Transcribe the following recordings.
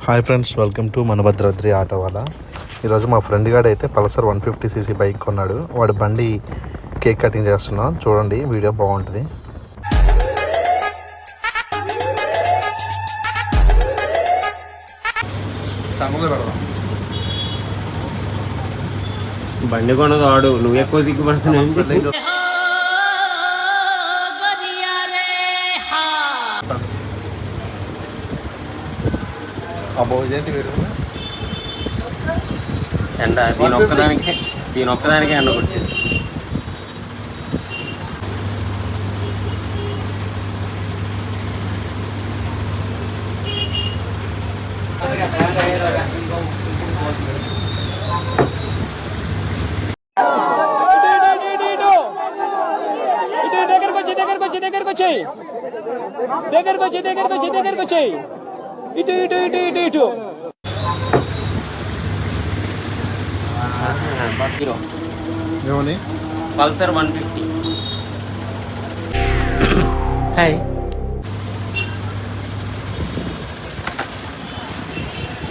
Hi friends, welcome to మన భద్రాద్రి ఆటోవాలా. ఈరోజు మా ఫ్రెండ్ గాడు అయితే పల్సర్ 150cc బైక్ కొన్నాడు. వాడి బండి కేక్ కటింగ్ చేస్తున్నాం, చూడండి, వీడియో బాగుంటుంది. బండి కొనదు వాడు, నువ్వు ఎక్కువ సిగ్గుపడుతున్నావు. ఎండ దీని ఒక్కదానికి ఎండ కొట్టింది. దగ్గరకు వచ్చేయి ఇటు ఇటు ఇటు ఇటు ఇటు పల్సర్ 150. హాయ్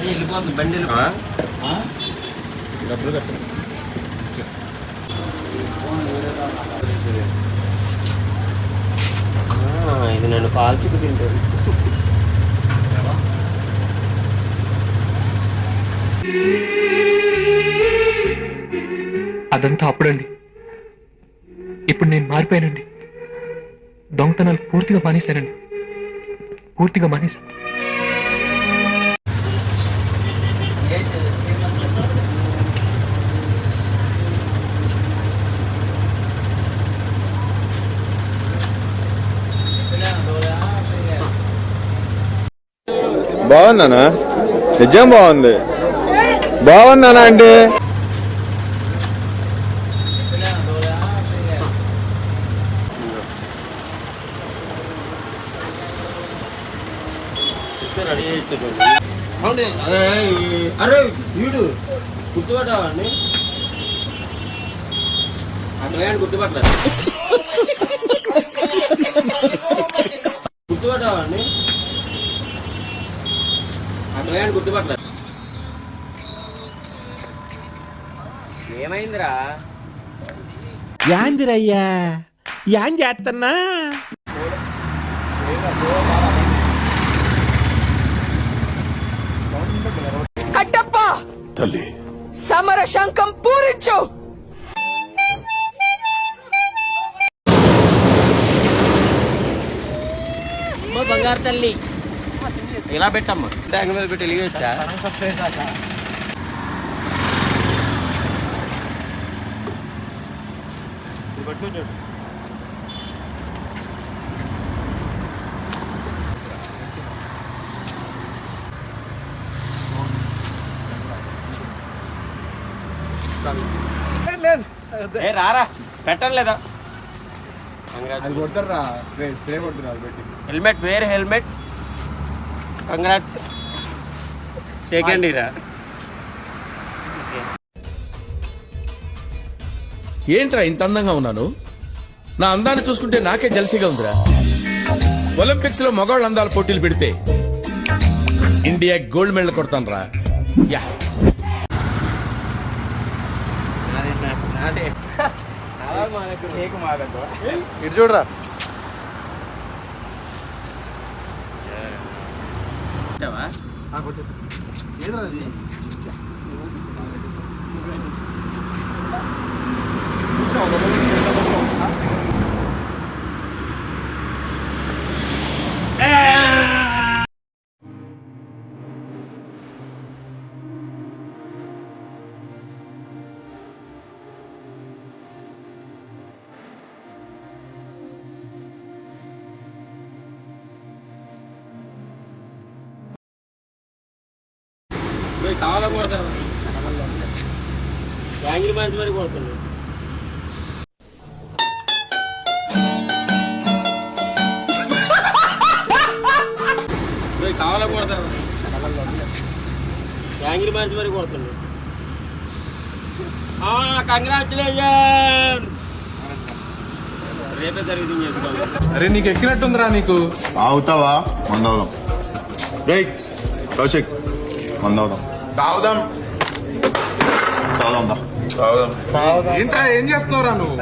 వెళ్ళిపోతుంది బండి. డబ్బులు కట్ట ఇది నన్ను కాల్చుకు తింటారు. అదంతా అప్పుడండి. ఇప్పుడు నేను మారిపోయానండి. దొంగతనాలు పూర్తిగా మానేశానండి. పూర్తిగా మానేశాను. బాగుందనా? నిజం బాగుంది. బాగుందనా అంటే రెడీ అవుతుంది. అరే వీడు గుర్తుపట్టావండి, అక్కడ గుర్తుపట్టారు. గుర్తుపట్టావండి, అక్కడ గుర్తుపట్టారు. ఏమైందిరా? యాందిరయ్యా యాన్ చేస్తున్నా కట్టప్ప తల్లి సమర శంఖం పూరించు. బంగారు తల్లి ఇలా పెట్టమ్మా, ట్యాంక్ మీద పెట్టి వెలిగొచ్చా? పట్టుకోండి. రారా, పెట్టం లేదా? Helmet wear helmet. Congrats, second రా. ఏంట్రా ఇంత అందంగా ఉన్నాను? నా అందాన్ని చూసుకుంటే నాకే జలసిగా ఉందిరా. ఒలింపిక్స్ లో మగవాళ్ళ అందాల పోటీలు పెడితే ఇండియా గోల్డ్ మెడల్ కొడతాను రా. యా ఇటు చూడరా. కావాలా కొడతాను, యాంగిల్ మార్చి మరి కొడుతుంది. కావాలా కొడతాను, యాంగిల్ మార్చి మరి కొడుతుంది. కంగ్రాచులేషన్. రేపే సర్వీసింగ్ చేసుకోవాలి. అరే నీకు ఎక్కినట్టుందిరా. నీకు అవుతావా? మందవుదాం. రైట్ కౌశిక్, ఏంట్రా ఏం చేస్తున్నావురా నువ్వు?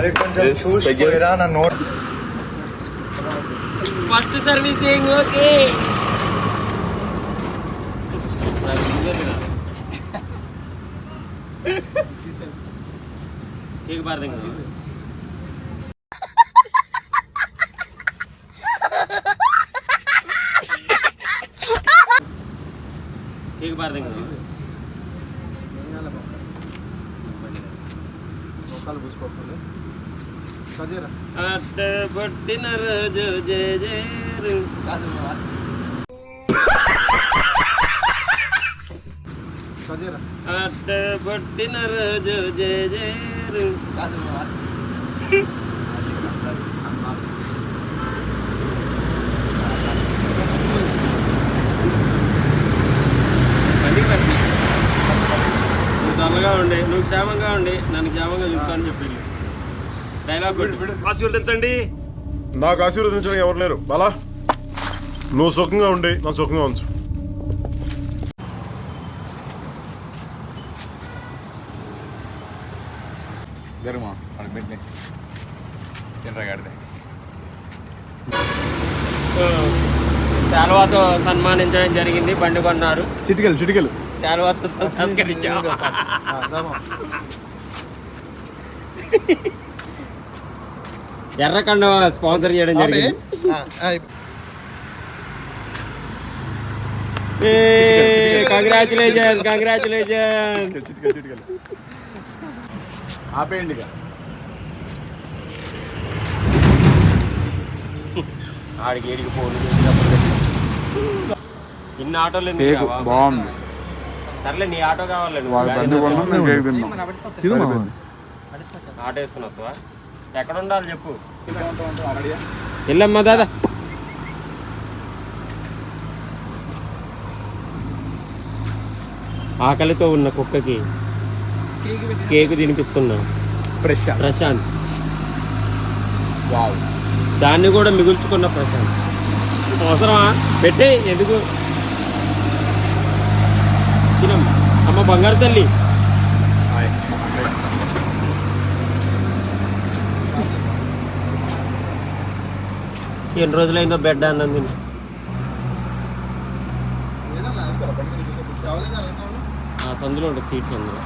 First servicing okay. Cake bar దగ్గర కేక్ బార్ దగ్గర అట్ట పుట్టిన రోజు జేజేరు. అట్ట పుట్టిన రోజు జేజేరు. నువ్వు చల్లగా ఉండి, నువ్వు క్షేమంగా ఉండి, నన్ను క్షేమంగా చూసుకోని చెప్పి డైలాగ్ కొట్టి ఆశీర్వదించండి. నాకు ఆశీర్వదించడం ఎవరు లేరు. బాలా నువ్వు సుఖంగా ఉండి నా సుఖంగా ఉంచు. శాల్వాతో సన్మానించడం జరిగింది. బండి కొన్నారు. చిటికలు శాల్వాతో సత్కరించాం. ఎర్రకండ స్పాన్సర్ చేయడం జరిగింది. కంగ్రాచులేషన్. ఆపేయండి. ఆడికి ఏడికి ఫోన్ చేసినప్పుడు ఇన్ని ఆటోలు ఎందుకు రావా? బాగుంది. సర్లే నీ ఆటో కావాలి. ఆటో వేసుకుని వస్తావా? ఎక్కడ ఉండాలి చెప్పు. వెళ్ళమ్మా దాదా. ఆకలితో ఉన్న కుక్కకి కేకు తినిపిస్తున్నా ప్రశాంత్. దాన్ని కూడా మిగుల్చుకున్న ప్రశాంత్. అవసరమా? పెట్టే ఎందుకు తినమ్మా. అమ్మ బంగారు తల్లి. ఎన్ని రోజులైందో బెడ్ అన్నం తిని. సందులో ఉంటుంది సీట్స్ అందులో.